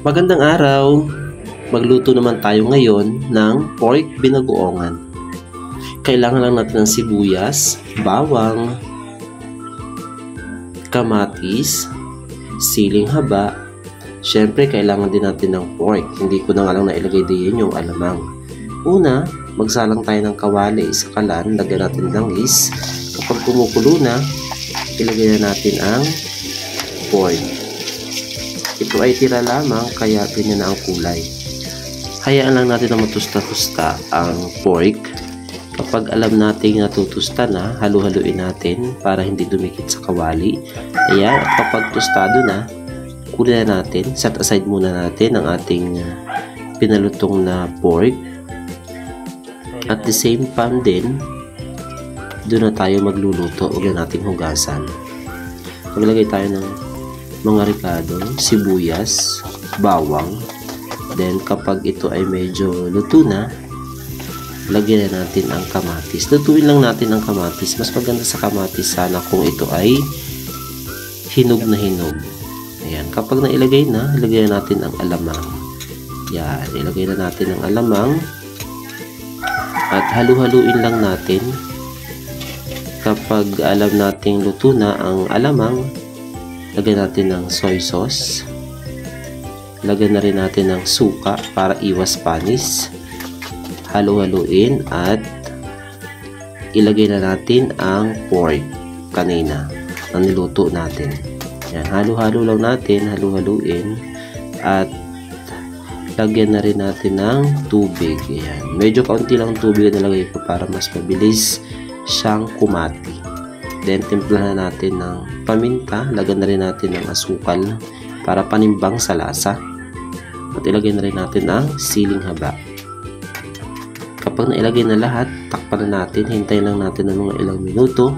Magandang araw! Magluto naman tayo ngayon ng pork binagoongan. Kailangan lang natin ng sibuyas, bawang, kamatis, siling haba. Syempre, kailangan din natin ng pork. Hindi ko na nga lang nailagay din yung alamang. Una, magsalang tayo ng kawali sa kalan. Lagyan natin ng langis. Kapag kumukulo na, ilagay na natin ang pork. Ito ay tira lamang kaya ganyan na ang kulay. Hayaan lang natin na matusta-tusta ang pork. Kapag alam natin natutusta na, halu-haluin natin para hindi dumikit sa kawali. Ayan, kapag tostado na, kunin na natin. Set aside muna natin ang ating pinalutong na pork. At the same pan din, doon na tayo magluluto. Huwag na nating hugasan. Maglagay tayo ng mga ricado, sibuyas, bawang. Then kapag ito ay medyo luto na, lagyan na natin ang kamatis. Lutuin lang natin ang kamatis. Mas maganda sa kamatis sana kung ito ay hinog na hinog. Ayan. Kapag nailagay na, ilagay na natin ang alamang. Yan. Ilagay na natin ang alamang. At halu-haluin lang natin. Kapag alam nating luto na ang alamang, lagyan natin ng soy sauce. Lagyan na rin natin ng suka para iwas panis. Halu-haluin at ilagay na natin ang pork kanina na niluto natin. Yan, halu-halo lang natin, halu-haluin at lagyan na rin natin ng tubig. Yan. Medyo kaunti lang tubig na nilagay ko para mas mabilis siyang kumati. Then, timplahan na natin ng paminta. Lagyan na rin natin ng asukal para panimbang sa lasa. At ilagay na rin natin ang siling haba. Kapag nailagay na lahat, takpan na natin. Hintayin lang natin ng mga ilang minuto.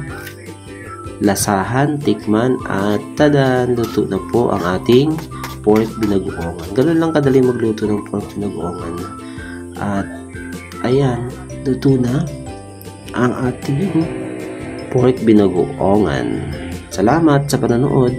Lasahan, tikman, at tadan! Luto na po ang ating pork binagoongan. Ganun lang kadali magluto ng pork binagoongan. At, ayan, luto na ang ating pork binagoongan. Salamat sa panonood.